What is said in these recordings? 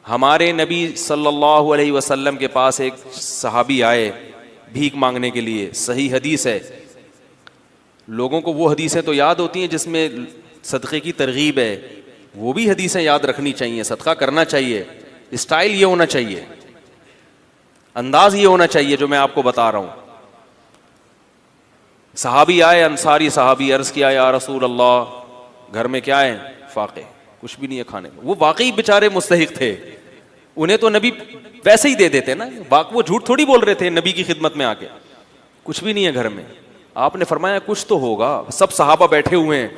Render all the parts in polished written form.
हमारे नबी सल्लल्लाहु अलैहि वसल्लम के पास एक सहाबी आए भीख मांगने के लिए, सही हदीस है। लोगों को वो हदीसें तो याद होती हैं जिसमें सदक़े की तरगीब है, वो भी हदीसें याद रखनी चाहिए। सदका करना चाहिए, स्टाइल ये होना चाहिए, अंदाज ये होना चाहिए जो मैं आपको बता रहा हूं। सहाबी आए, अंसारी सहाबी, अर्ज किया या रसूल अल्लाह, घर में क्या है? फाके, कुछ भी नहीं है खाने में। वो वाकई बेचारे मुस्तहिक थे, उन्हें तो नबी वैसे ही दे देते ना, वो झूठ थोड़ी बोल रहे थे नबी की खिदमत में आके। कुछ भी नहीं है घर में। आपने फरमाया कुछ तो होगा, सब सहाबा बैठे हुए हैं,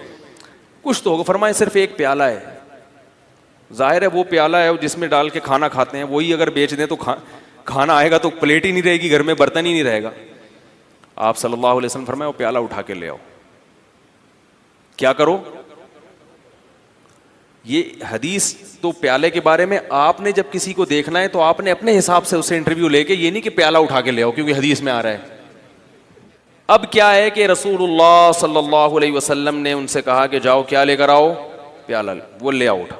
कुछ तो होगा। फरमाया सिर्फ एक प्याला है। जाहिर है वो प्याला है जिसमें डाल के खाना खाते हैं, वही अगर बेच दें तो खाना आएगा तो प्लेट ही नहीं रहेगी घर में, बर्तन ही नहीं रहेगा। आप सल्लल्लाहु अलैहि वसल्लम फरमाया वो प्याला उठा के ले आओ। क्या करो? ये हदीस तो प्याले के बारे में, आपने जब किसी को देखना है तो आपने अपने हिसाब से उससे इंटरव्यू लेके, ये नहीं कि प्याला उठा के ले आओ क्योंकि हदीस में आ रहा है। अब क्या है कि रसूलुल्लाह सल्लल्लाहु अलैहि वसल्लम ने उनसे कहा कि जाओ क्या लेकर आओ? प्याला। वो ले आओ उठा।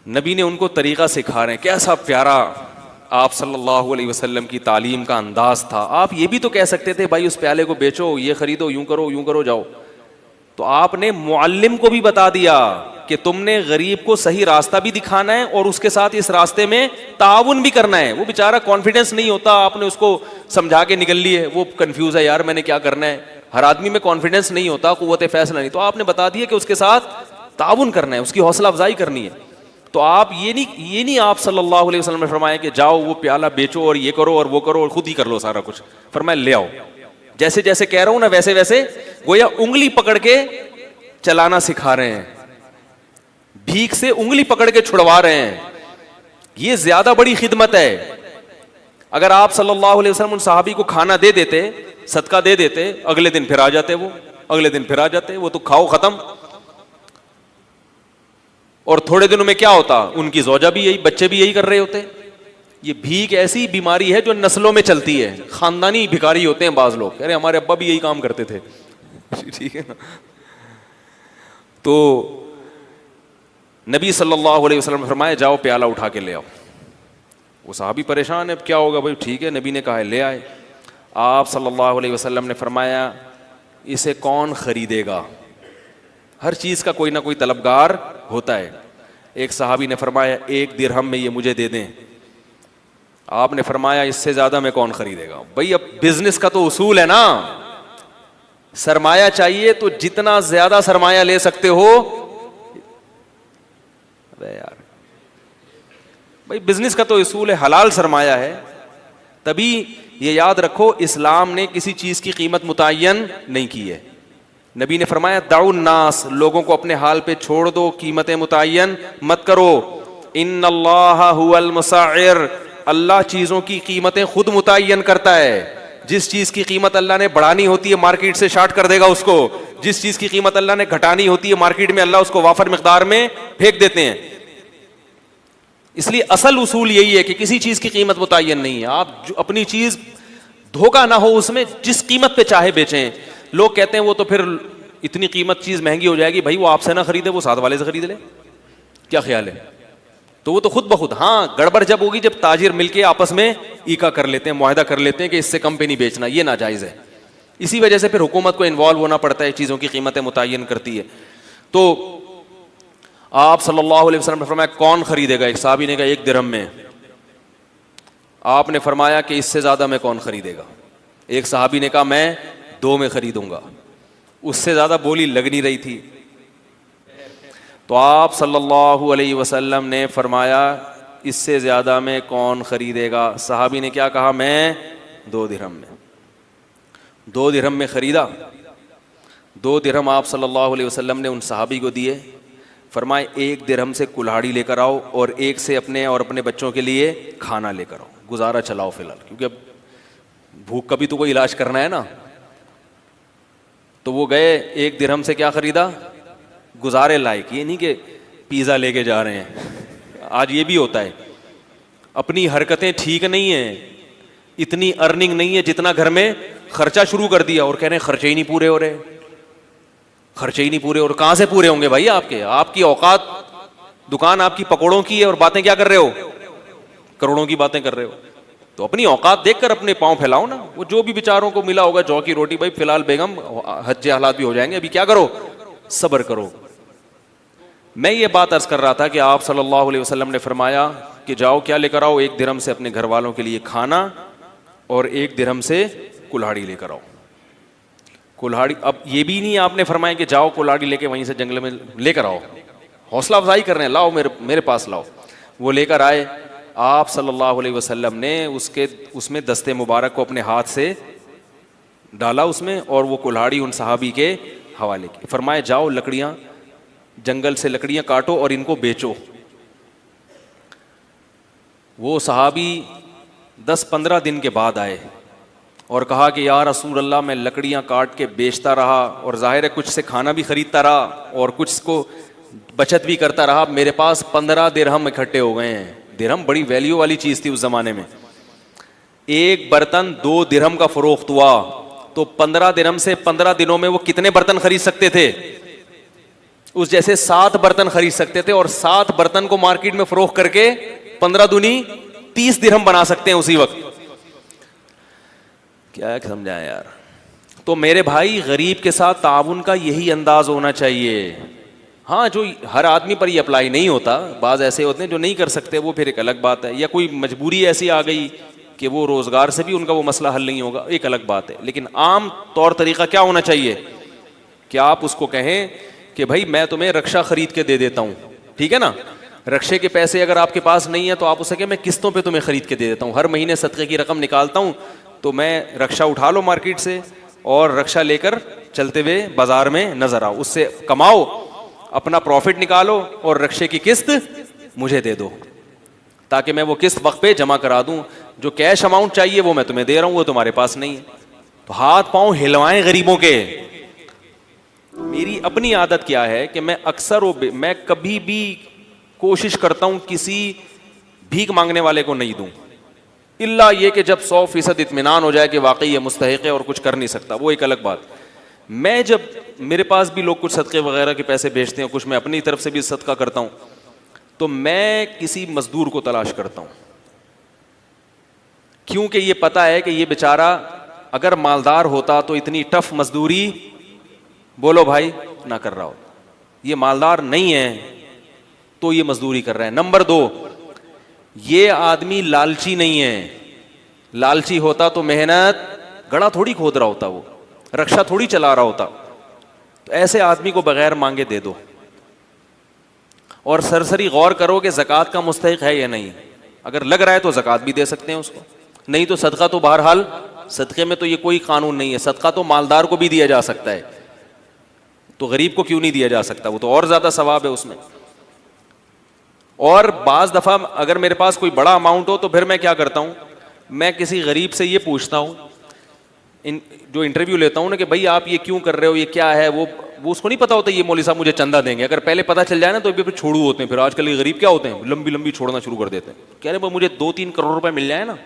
नबी ने उनको तरीका सिखा रहे हैं, कैसा प्यारा आप सल्लल्लाहु अलैहि वसल्लम की तालीम का अंदाज था। आप ये भी तो कह सकते थे भाई उस प्याले को बेचो, ये खरीदो, यूं करो जाओ। तो आपने मुअल्लिम को भी बता दिया कि तुमने गरीब को सही रास्ता भी दिखाना है और उसके साथ इस रास्ते में ताउन भी करना है। वो बेचारा कॉन्फिडेंस नहीं होता, आपने उसको समझा के निकल लिए, वो कंफ्यूज है, यार मैंने क्या करना है। हर आदमी में कॉन्फिडेंस नहीं होता, कुव्वत फैसला नहीं। तो आपने बता दिया कि उसके साथ ताउन करना है, उसकी हौसला अफजाई करनी है। तो आप ये नहीं आप सल्लल्लाहु अलैहि वसल्लम ने फरमाया कि जाओ वो प्याला बेचो और ये करो और वो करो और खुद ही कर लो सारा कुछ। फरमाया ले आओ। जैसे जैसे कह रहा हूं ना वैसे वैसे गोया उंगली पकड़ के चलाना सिखा रहे हैं, भीख से उंगली पकड़ के छुड़वा रहे हैं। ये ज्यादा बड़ी खिदमत है। अगर आप सल्लल्लाहु अलैहि वसल्लम उन सहाबी को खाना दे देते, सदका दे देते, अगले दिन फिर आ जाते, वो अगले दिन फिर आ जाते, वो तो खाओ खत्म। और थोड़े दिनों में क्या होता, उनकी ज़ौजा भी यही, बच्चे भी यही कर रहे होते। ये भीख ऐसी बीमारी है जो नस्लों में चलती है। खानदानी भिखारी होते हैं बाज लोग, अरे हमारे अब्बा भी यही काम करते थे ठीक है ना। तो नबी सल्लल्लाहु अलैहि वसल्लम ने फरमाया जाओ प्याला उठा के ले आओ। वो साहबी परेशान है, क्या होगा भाई? ठीक है, नबी ने कहा है ले आए। आप सल्लल्लाहु अलैहि वसल्लम ने फरमाया इसे कौन खरीदेगा? हर चीज का कोई ना कोई तलबगार होता है। एक सहाबी ने फरमाया 1 दिरहम में ये मुझे दे दें। आपने फरमाया इससे ज्यादा में कौन खरीदेगा? भाई अब बिजनेस का तो उसूल है ना, सरमाया चाहिए तो जितना ज्यादा सरमाया ले सकते हो। अरे यार भाई बिजनेस का तो उसूल है, हलाल सरमाया है। तभी ये याद रखो इस्लाम ने किसी चीज की कीमत मुतय्यन नहीं की है। नबी ने फरमाया दाउन नास, लोगों को अपने हाल पे छोड़ दो, कीमतें मुतय्यन मत करो। इन्नल्लाह हुवल मुसअ्इर, अल्लाह चीजों की कीमतें खुद मुतय्यन करता है। जिस चीज की कीमत अल्लाह ने बढ़ानी होती है मार्केट से शार्ट कर देगा उसको, जिस चीज की कीमत अल्लाह ने घटानी होती है मार्केट में अल्लाह उसको वाफर मिकदार में फेंक देते हैं। इसलिए असल उसूल यही है कि किसी चीज की कीमत मुतय्यन नहीं है। आप जो अपनी चीज धोखा ना हो उसमें, जिस कीमत पे चाहे बेचें। लोग कहते हैं वो तो फिर इतनी कीमत चीज महंगी हो जाएगी, भाई वो आपसे ना खरीदे, वो साथ वाले से खरीद ले। क्या ख्याल है? तो वो तो खुद ब खुद, हाँ गड़बड़ जब होगी जब ताजिर मिलके आपस में ईका कर लेते हैं, मुआहदा कर लेते हैं कि इससे कम पे नहीं बेचना, ये नाजायज है। इसी वजह से फिर हुकूमत को इन्वॉल्व होना पड़ता है, चीजों की कीमतें मुतय्यन करती है। तो आप सल्लल्लाहु अलैहि वसल्लम ने फरमाया कौन खरीदेगा? एक साहबी ने कहा 1 दिरहम में। आपने फरमाया कि इससे ज्यादा में कौन खरीदेगा? एक साहबी ने कहा मैं 2 में खरीदूंगा। उससे ज्यादा बोली लग नहीं रही थी। तो आप सल्लल्लाहु अलैहि वसल्लम ने फरमाया इससे ज्यादा में कौन खरीदेगा? सहाबी ने क्या कहा? मैं 2 दिरहम में। 2 दिरहम में खरीदा। 2 दिरहम आप सल्लल्लाहु अलैहि वसल्लम ने उन सहाबी को दिए। फरमाए 1 दिरहम से कुल्हाड़ी लेकर आओ और 1 से अपने और अपने बच्चों के लिए खाना लेकर आओ, गुजारा चलाओ फिलहाल, क्योंकि अब भूख का भी तो कोई इलाज करना है ना। तो वो गए, 1 दिरहम से क्या खरीदा? गुजारे लायक। ये नहीं कि पिज़्ज़ा लेके जा रहे हैं। आज ये भी होता है, अपनी हरकतें ठीक नहीं है, इतनी अर्निंग नहीं है जितना घर में खर्चा शुरू कर दिया और कह रहे हैं खर्चे ही नहीं पूरे हो रहे, खर्चे ही नहीं पूरे। और कहाँ से पूरे होंगे भाई आपके? आपकी औकात दुकान आपकी पकौड़ों की है और बातें क्या कर रहे हो, करोड़ों की बातें कर रहे हो। तो अपनी औकात देखकर अपने पांव फैलाओ ना। वो जो भी बेचारों को मिला होगा जौ की रोटी, भाई फिलहाल बेगम हज्जे हालात भी हो जाएंगे, अभी क्या करो, सब्र करो। मैं ये बात अर्ज कर रहा था कि आप सल्लल्लाहु अलैहि वसल्लम ने फरमाया कि जाओ क्या लेकर आओ, 1 दिरहम से अपने घर वालों के लिए खाना और 1 दिरहम से कुल्हाड़ी लेकर आओ। कुल्हाड़ी, अब ये भी नहीं आपने फरमाया कि जाओ कुल्हाड़ी लेके वहीं से जंगल में लेकर आओ, हौसला अफजाई कर रहे हैं, लाओ मेरे पास लाओ। वो लेकर आए, आप सल्लल्लाहु अलैहि वसल्लम ने उसमें दस्ते मुबारक को अपने हाथ से डाला उसमें, और वो कुल्हाड़ी उन सहाबी के हवाले की। फरमाए जाओ लकड़ियां, जंगल से लकड़ियां काटो और इनको बेचो। वो सहाबी 10-15 दिन के बाद आए और कहा कि या रसूल अल्लाह, मैं लकड़ियां काट के बेचता रहा और जाहिर है कुछ से खाना भी खरीदता रहा और कुछ को बचत भी करता रहा, मेरे पास 15 दिरहम इकट्ठे हो गए हैं। दिरहम बड़ी वैल्यू वाली चीज थी उस जमाने में। एक बर्तन 2 दिरहम का फरोख्त हुआ तो 15 दिरहम से 15 दिनों में वो कितने बर्तन खरीद सकते थे? उस जैसे 7 बर्तन खरीद सकते थे, और 7 बर्तन को मार्केट में फरोख्त करके 15 दूनी 30 दिरहम बना सकते हैं उसी वक्त। क्या समझाएं यार। तो मेरे भाई, गरीब के साथ ताउन का यही अंदाज होना चाहिए। हाँ, जो हर आदमी पर ये अप्लाई नहीं होता, बाज ऐसे होते हैं जो नहीं कर सकते, वो फिर एक अलग बात है, या कोई मजबूरी ऐसी आ गई कि वो रोजगार से भी उनका वो मसला हल नहीं होगा, एक अलग बात है। लेकिन आम तौर तरीका क्या होना चाहिए कि आप उसको कहें कि भाई मैं तुम्हें रक्षा खरीद के दे देता हूँ, ठीक है ना। रक्षे के पैसे अगर आपके पास नहीं है तो आप उसे कहें मैं किस्तों पे तुम्हें खरीद के दे देता हूँ, हर महीने सदक़े की रकम निकालता हूँ, तो मैं रक्षा उठा लो मार्केट से और रक्षा लेकर चलते हुए बाजार में नजर आओ, उससे कमाओ, अपना प्रॉफिट निकालो और रक्षे की किस्त मुझे दे दो, ताकि मैं वो किस्त वक्त पे जमा करा दूं। जो कैश अमाउंट चाहिए वो मैं तुम्हें दे रहा हूं, वो तुम्हारे पास नहीं है। तो हाथ पांव हिलवाएं गरीबों के। मेरी अपनी आदत क्या है कि मैं अक्सर मैं कभी भी कोशिश करता हूं किसी भीख मांगने वाले को नहीं दूं, इल्ला ये कि जब 100% इत्मीनान हो जाए कि वाकई ये मुस्तहिक है और कुछ कर नहीं सकता, वो एक अलग बात। मैं जब मेरे पास भी लोग कुछ सदक़े वगैरह के पैसे भेजते हैं, कुछ मैं अपनी तरफ से भी सदका करता हूं, तो मैं किसी मजदूर को तलाश करता हूं, क्योंकि ये पता है कि ये बेचारा अगर मालदार होता तो इतनी टफ मजदूरी, बोलो भाई, ना कर रहा होता। ये मालदार नहीं है तो ये मजदूरी कर रहा है। नंबर 2, ये आदमी लालची नहीं है। लालची होता तो मेहनत गड़ा थोड़ी खोद रहा होता, वो रक्षा थोड़ी चला रहा होता। तो ऐसे आदमी को बगैर मांगे दे दो, और सरसरी गौर करो कि ज़कात का मुस्तहिक है या नहीं। अगर लग रहा है तो ज़कात भी दे सकते हैं उसको, नहीं तो सदका तो बहरहाल, सदक़े में तो ये कोई कानून नहीं है, सदका तो मालदार को भी दिया जा सकता है, तो गरीब को क्यों नहीं दिया जा सकता? वो तो और ज़्यादा सवाब है उसमें। और बाज़ दफ़ा अगर मेरे पास कोई बड़ा अमाउंट हो तो फिर मैं क्या करता हूँ, मैं किसी गरीब से ये पूछता हूँ, जो इंटरव्यू लेता हूँ ना, कि भाई आप ये क्यों कर रहे हो, ये क्या है। वो उसको नहीं पता होता ये मौलवी साहब मुझे चंदा देंगे। अगर पहले पता चल जाए ना तो फिर छोड़ू होते हैं। फिर आजकल ये गरीब क्या होते हैं, लंबी लंबी छोड़ना शुरू कर देते हैं, कह रहे मुझे 2-3 करोड़ रुपए मिल जाए ना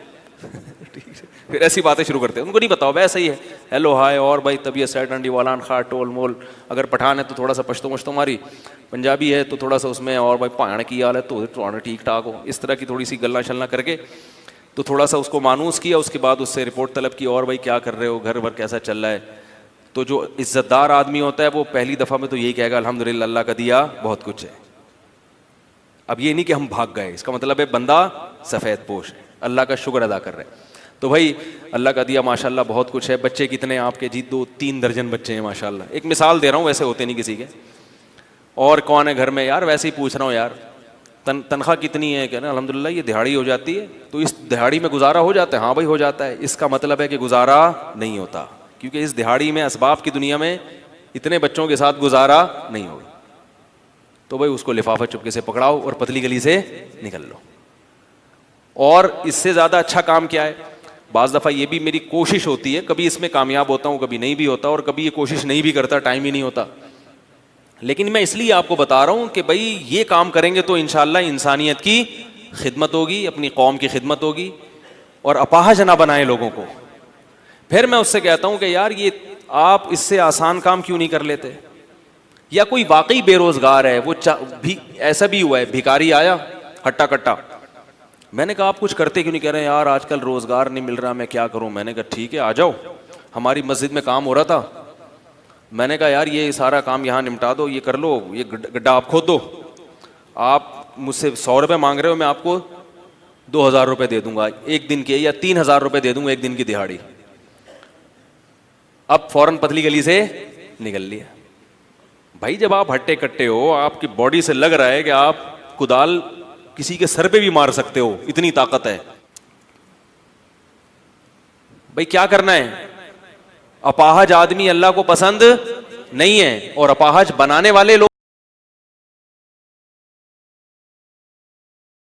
फिर ऐसी बातें शुरू करते हैं। उनको नहीं बताओ वैसे ही है, हेलो हाय, और भाई तबीयत सेट अंडी वालान खा टोल मोल। अगर पठान है तो थोड़ा सा पश्तो मश्तो मारी, पंजाबी है तो थोड़ा सा उसमें, और भाई पाण की हाल है तो ठीक ठाक हो, इस तरह की थोड़ी सी गल्ला शल्ला करके तो थोड़ा सा उसको मानूस किया। उसके बाद उससे रिपोर्ट तलब की, और भाई क्या कर रहे हो, घर भर कैसा चल रहा है। तो जो इज्जतदार आदमी होता है वो पहली दफ़ा में तो यही कहेगा अल्हम्दुलिल्लाह, अल्लाह का दिया बहुत कुछ है। अब ये नहीं कि हम भाग गए, इसका मतलब है बंदा सफ़ेद पोश है, अल्लाह का शुक्र अदा कर रहे हैं। तो भाई अल्लाह का दिया माशाल्लाह बहुत कुछ है। बच्चे कितने आपके जी? 2-3 दर्जन बच्चे हैं माशाल्लाह। एक मिसाल दे रहा हूँ, वैसे होते नहीं किसी के। और कौन है घर में? यार वैसे ही पूछ रहा हूँ यार, तनख्वाह कितनी है? क्या ना, अल्हम्दुलिल्लाह ये दिहाड़ी हो जाती है। तो इस दिहाड़ी में गुजारा हो जाता है? हाँ भाई हो जाता है। इसका मतलब है कि गुजारा नहीं होता, क्योंकि इस दिहाड़ी में असबाब की दुनिया में इतने बच्चों के साथ गुजारा नहीं होगा। तो भाई उसको लिफाफा चुपके से पकड़ाओ और पतली गली से निकल लो। और इससे ज़्यादा अच्छा काम क्या है? बाज़ दफ़ा ये भी मेरी कोशिश होती है, कभी इसमें कामयाब होता हूँ, कभी नहीं भी होता, और कभी ये कोशिश नहीं भी करता, टाइम ही नहीं होता। लेकिन मैं इसलिए आपको बता रहा हूँ कि भाई ये काम करेंगे तो इंशाअल्लाह इंसानियत की खिदमत होगी, अपनी कौम की खिदमत होगी, और अपाहज ना बनाए लोगों को। फिर मैं उससे कहता हूँ कि यार ये आप इससे आसान काम क्यों नहीं कर लेते? या कोई वाकई बेरोजगार है, वो भी ऐसा भी हुआ है, भिखारी आया हट्टा कट्टा, मैंने कहा आप कुछ करते क्यों नहीं? कह रहे हैं यार आजकल रोजगार नहीं मिल रहा, मैं क्या करूं। मैंने कहा ठीक है आ जाओ, हमारी मस्जिद में काम हो रहा था, मैंने कहा यार ये सारा काम यहाँ निपटा दो, ये कर लो, ये गड्ढा आप खोद दो, आप मुझसे 100 रुपये मांग रहे हो, मैं आपको 2000 रुपये दे दूंगा एक दिन के, या 3000 रुपये दे दूंगा एक दिन की दिहाड़ी। अब फौरन पतली गली से निकल लिया। भाई जब आप हट्टे कट्टे हो, आपकी बॉडी से लग रहा है कि आप कुदाल किसी के सर पे भी मार सकते हो, इतनी ताकत है, भाई क्या करना है? अपाहज आदमी अल्लाह को पसंद नहीं है, और अपाहज बनाने वाले लोग